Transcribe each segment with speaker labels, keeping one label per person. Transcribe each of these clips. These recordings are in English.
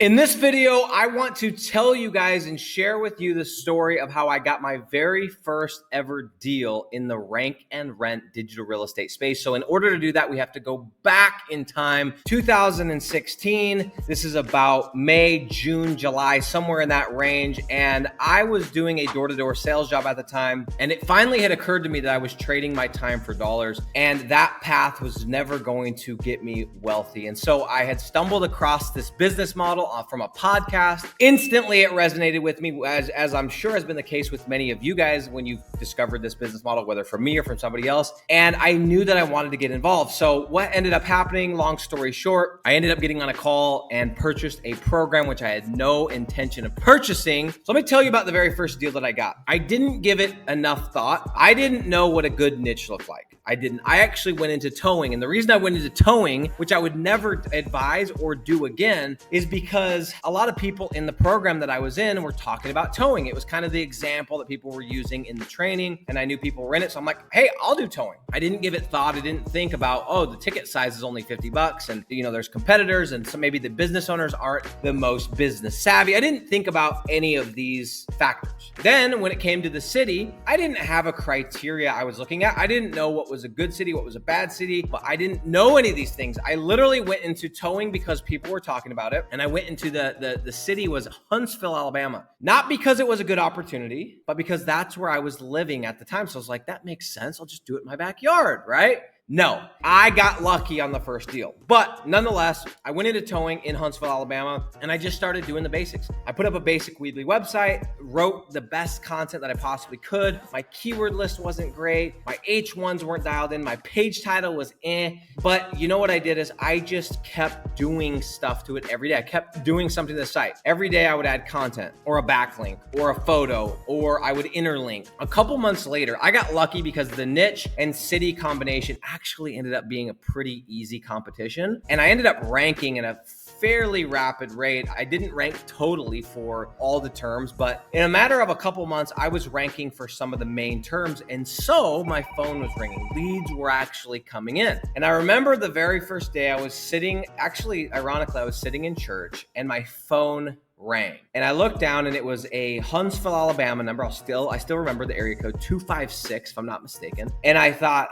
Speaker 1: In this video, I want to tell you guys and share with you the story of how I got my very first ever deal in the rank and rent digital real estate space. So in order to do that, we have to go back in time, 2016. This is about May, June, July, somewhere in that range. And I was doing a door-to-door sales job at the time. And it finally had occurred to me that I was trading my time for dollars. And that path was never going to get me wealthy. And so I had stumbled across this business model from a podcast. Instantly, it resonated with me, as I'm sure has been the case with many of you guys when you've discovered this business model, whether from me or from somebody else. And I knew that I wanted to get involved. So what ended up happening, long story short, I ended up getting on a call and purchased a program which I had no intention of purchasing. So let me tell you about the very first deal that I got. I didn't give it enough thought. I didn't know what a good niche looked like. I actually went into towing. And the reason I went into towing, which I would never advise or do again, is because a lot of people in the program that I was in were talking about towing. It was kind of the example that people were using in the training, and I knew people were in it. So I'm like, hey, I'll do towing. I didn't give it thought. I didn't think about, oh, the ticket size is only $50 and there's competitors, and so maybe the business owners aren't the most business savvy. I didn't think about any of these factors. Then when it came to the city, I didn't have a criteria I was looking at. I didn't know what was a good city, what was a bad city, but I didn't know any of these things. I literally went into towing because people were talking about it, and I went into the city was Huntsville, Alabama. Not because it was a good opportunity, but because that's where I was living at the time. So I was like, that makes sense. I'll just do it in my backyard, right? No, I got lucky on the first deal. But nonetheless, I went into towing in Huntsville, Alabama, and I just started doing the basics. I put up a basic Weedly website, wrote the best content that I possibly could. My keyword list wasn't great. My H1s weren't dialed in. My page title was But you know what I did is I just kept doing stuff to it every day. I kept doing something to the site. Every day I would add content or a backlink or a photo, or I would interlink. A couple months later, I got lucky because the niche and city combination actually ended up being a pretty easy competition. And I ended up ranking in a fairly rapid rate. I didn't rank totally for all the terms, but in a matter of a couple months, I was ranking for some of the main terms. And so my phone was ringing. Leads were actually coming in. And I remember the very first day I was sitting, actually, ironically, I was sitting in church and my phone rang. And I looked down and it was a Huntsville, Alabama number. I still remember the area code 256, if I'm not mistaken. And I thought,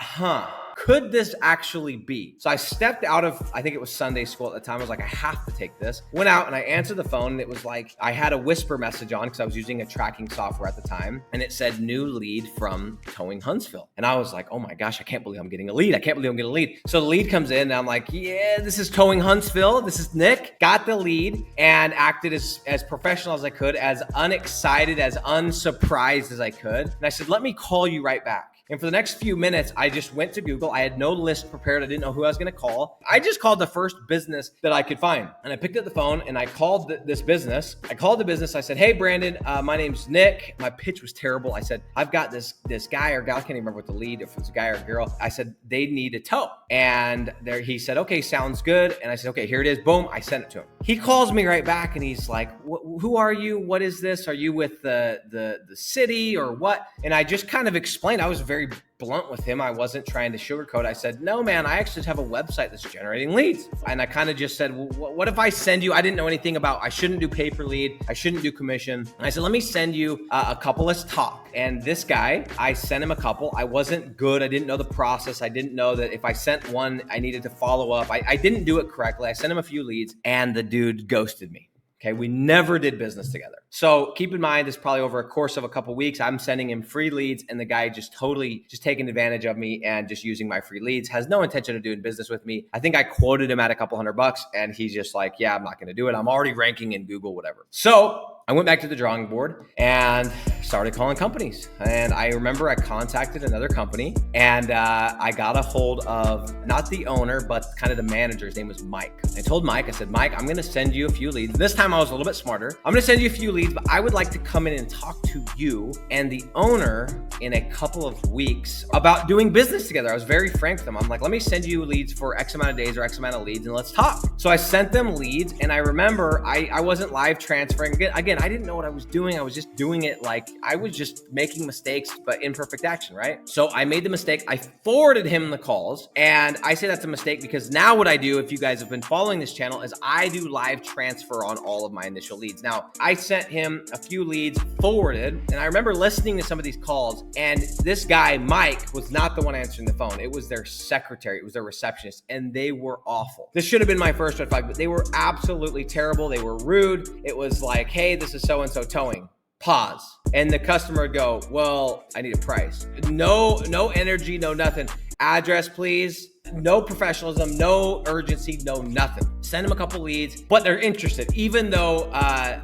Speaker 1: could this actually be? So I stepped out of, I think it was Sunday school at the time. I was like, I have to take this. Went out and I answered the phone, and it was like, I had a whisper message on because I was using a tracking software at the time. And it said, new lead from Towing Huntsville. And I was like, oh my gosh, I can't believe I'm getting a lead. I can't believe I'm getting a lead. So the lead comes in and I'm like, yeah, this is Towing Huntsville. This is Nick. Got the lead and acted as professional as I could, as unexcited, as unsurprised as I could. And I said, let me call you right back. And for the next few minutes, I just went to Google. I had no list prepared. I didn't know who I was going to call. I just called the first business that I could find. And I picked up the phone and I called this business. I called the business. I said, hey, Brandon, my name's Nick. My pitch was terrible. I said, I've got this guy or gal. I can't even remember what the lead, if it was a guy or a girl. I said, they need a tow. And he said, okay, sounds good. And I said, okay, here it is. Boom. I sent it to him. He calls me right back and he's like, who are you? What is this? Are you with the city or what? And I just kind of explained. I was very blunt with him. I wasn't trying to sugarcoat. I said, no, man, I actually have a website that's generating leads. And I kind of just said, well, what if I send you, I didn't know anything about, I shouldn't do pay per lead. I shouldn't do commission. And I said, let me send you a couple. Let's talk. And this guy, I sent him a couple. I wasn't good. I didn't know the process. I didn't know that if I sent one, I needed to follow up. I didn't do it correctly. I sent him a few leads and the dude ghosted me. Okay, we never did business together. So keep in mind, this is probably over a course of a couple of weeks. I'm sending him free leads, and the guy just totally taking advantage of me and just using my free leads. Has no intention of doing business with me. I think I quoted him at a couple $100, and he's just like, yeah, I'm not going to do it. I'm already ranking in Google, whatever. So I went back to the drawing board and started calling companies. And I remember I contacted another company, and I got a hold of not the owner, but kind of the manager. His name was Mike. I told Mike, I said, Mike, I'm going to send you a few leads. This time I was a little bit smarter. I'm going to send you a few leads, but I would like to come in and talk to you and the owner in a couple of weeks about doing business together. I was very frank with them. I'm like, let me send you leads for X amount of days or X amount of leads and let's talk. So I sent them leads, and I remember I wasn't live transferring. Again, again, I didn't know what I was doing. I was just doing it like I was just making mistakes, but imperfect action, right? So I made the mistake. I forwarded him the calls, and I say that's a mistake because now what I do, if you guys have been following this channel, is I do live transfer on all of my initial leads. Now, I sent him a few leads forwarded, and I remember listening to some of these calls, and this guy, Mike, was not the one answering the phone. It was their secretary. It was their receptionist, and they were awful. This should have been my first red flag, but they were absolutely terrible. They were rude. It was like, hey, this is so-and-so towing. Pause. And the customer would go, well, I need a price. No energy, no nothing. Address, please. No professionalism, no urgency, no nothing. Send them a couple leads, but they're interested, even though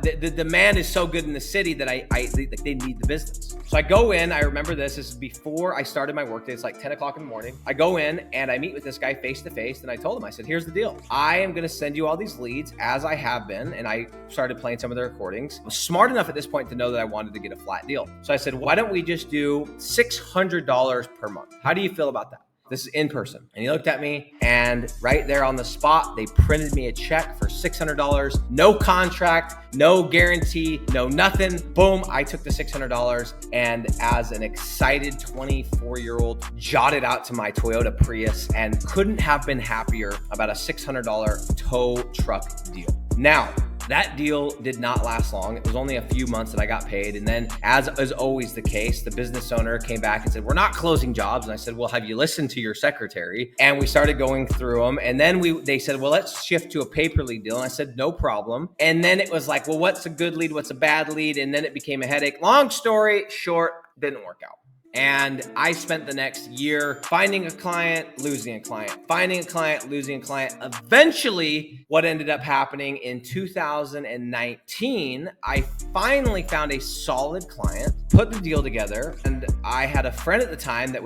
Speaker 1: the demand is so good in the city that they need the business. So I go in, I remember this is before I started my workday. It's like 10 o'clock in the morning. I go in and I meet with this guy face to face, and I told him, I said, here's the deal. I am gonna send you all these leads as I have been, and I started playing some of the recordings. I was smart enough at this point to know that I wanted to get a flat deal. So I said, why don't we just do $600 per month? How do you feel about that? This is in person. And he looked at me, and right there on the spot, they printed me a check for $600, no contract, no guarantee, no nothing. Boom, I took the $600, and as an excited 24-year-old, jotted out to my Toyota Prius and couldn't have been happier about a $600 tow truck deal. Now, that deal did not last long. It was only a few months that I got paid. And then, as is always the case, the business owner came back and said, we're not closing jobs. And I said, well, have you listened to your secretary? And we started going through them. And then they said, well, let's shift to a pay-per lead deal. And I said, no problem. And then it was like, well, what's a good lead? What's a bad lead? And then it became a headache. Long story short, didn't work out. And I spent the next year finding a client, losing a client, finding a client, losing a client. Eventually, what ended up happening in 2019, I finally found a solid client, put the deal together, and I had a friend at the time that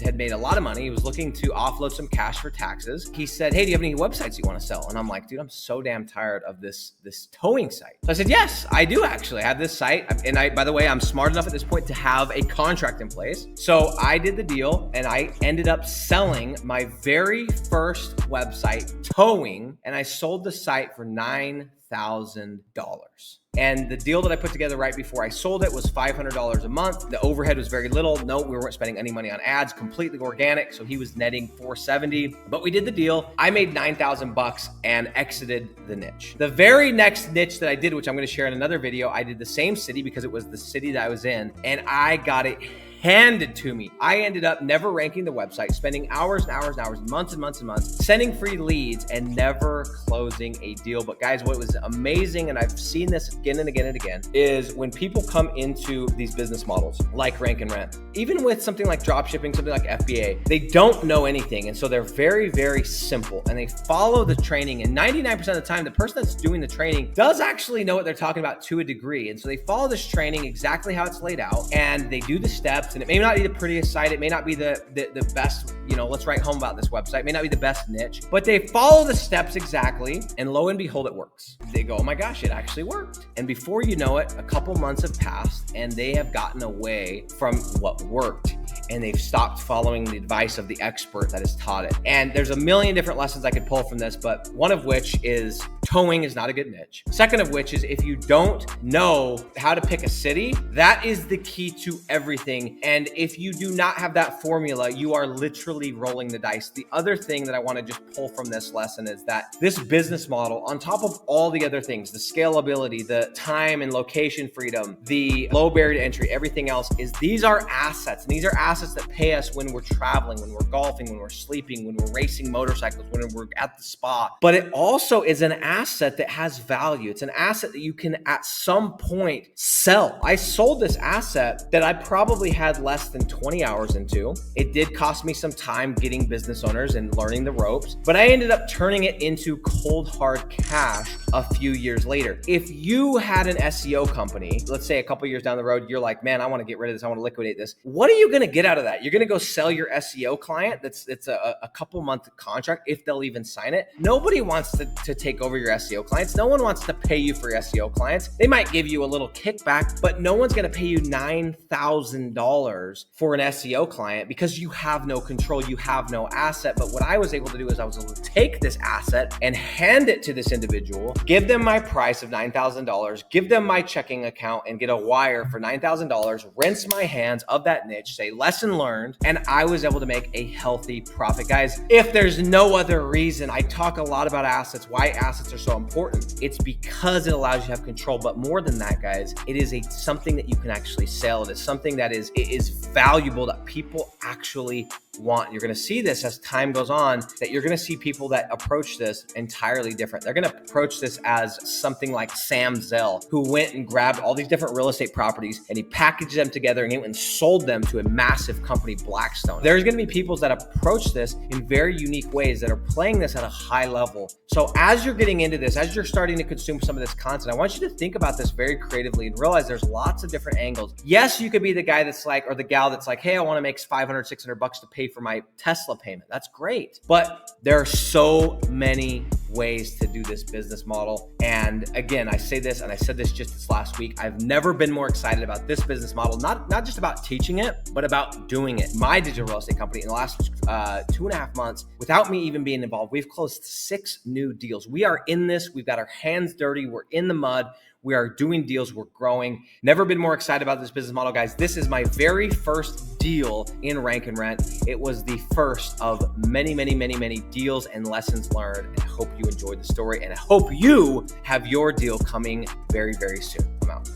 Speaker 1: had made a lot of money. He was looking to offload some cash for taxes. He said, hey, do you have any websites you want to sell? And I'm like, dude, I'm so damn tired of this towing site. So I said, yes, I do actually. I have this site. And by the way, I'm smart enough at this point to have a contract in place. So I did the deal, and I ended up selling my very first website, Towing, and I sold the site for $9,000. And the deal that I put together right before I sold it was $500 a month. The overhead was very little. No, we weren't spending any money on ads, completely organic. So he was netting $470, but we did the deal. I made $9,000 and exited the niche. The very next niche that I did, which I'm going to share in another video, I did the same city because it was the city that I was in, and I got it handed to me. I ended up never ranking the website, spending hours and hours and hours, months and months and months, sending free leads and never closing a deal. But guys, what was amazing, and I've seen this again and again and again, is when people come into these business models like Rank and Rent, even with something like drop shipping, something like FBA, they don't know anything. And so they're very, very simple, and they follow the training. And 99% of the time, the person that's doing the training does actually know what they're talking about to a degree. And so they follow this training exactly how it's laid out, and they do the steps. And it may not be the prettiest site. It may not be the best, let's write home about this website. It may not be the best niche, but they follow the steps exactly. And lo and behold, it works. They go, oh my gosh, it actually worked. And before you know it, a couple months have passed, and they have gotten away from what worked. And they've stopped following the advice of the expert that has taught it. And there's a million different lessons I could pull from this, but one of which is towing is not a good niche. Second of which is, if you don't know how to pick a city, that is the key to everything. And if you do not have that formula, you are literally rolling the dice. The other thing that I want to just pull from this lesson is that this business model, on top of all the other things, the scalability, the time and location freedom, the low barrier to entry, everything else, is these are assets. And these are assets that pay us when we're traveling, when we're golfing, when we're sleeping, when we're racing motorcycles, when we're at the spa. But it also is an asset that has value. It's an asset that you can at some point sell. I sold this asset that I probably had less than 20 hours into. It did cost me some time getting business owners and learning the ropes, but I ended up turning it into cold hard cash a few years later. If you had an SEO company, let's say a couple years down the road, you're like, man, I want to get rid of this. I want to liquidate this. What are you going to get out of that? You're going to go sell your SEO client. It's a couple month contract, if they'll even sign it. Nobody wants to take over your your SEO clients. No one wants to pay you for your SEO clients. They might give you a little kickback, but no one's going to pay you $9,000 for an SEO client because you have no control, you have no asset. But what I was able to do is I was able to take this asset and hand it to this individual, give them my price of $9,000, give them my checking account and get a wire for $9,000, rinse my hands of that niche, say lesson learned, and I was able to make a healthy profit. Guys, if there's no other reason, I talk a lot about assets, why assets are so important. It's because it allows you to have control, but more than that, guys, it is something that you can actually sell. It is something that is valuable, that people actually want. You're going to see this as time goes on, that you're going to see people that approach this entirely different. They're going to approach this as something like Sam Zell, who went and grabbed all these different real estate properties and he packaged them together and he went and sold them to a massive company, Blackstone. There's going to be people that approach this in very unique ways that are playing this at a high level. So as you're getting into this, as you're starting to consume some of this content, I want you to think about this very creatively and realize there's lots of different angles. Yes, you could be the guy that's like, or the gal that's like, hey, I want to make $500, $600 to pay for my Tesla payment. That's great. But there are so many ways to do this business model. And again, I say this, and I said this just this last week, I've never been more excited about this business model, not just about teaching it, but about doing it. My digital real estate company in the last 2.5 months, without me even being involved, we've closed 6 new deals. We are in this. We've got our hands dirty. We're in the mud. We are doing deals. We're growing. Never been more excited about this business model, guys. This is my very first deal in Rank and Rent. It was the first of many, many, many, many deals and lessons learned. And I hope you enjoyed the story, and I hope you have your deal coming very, very soon. I'm out.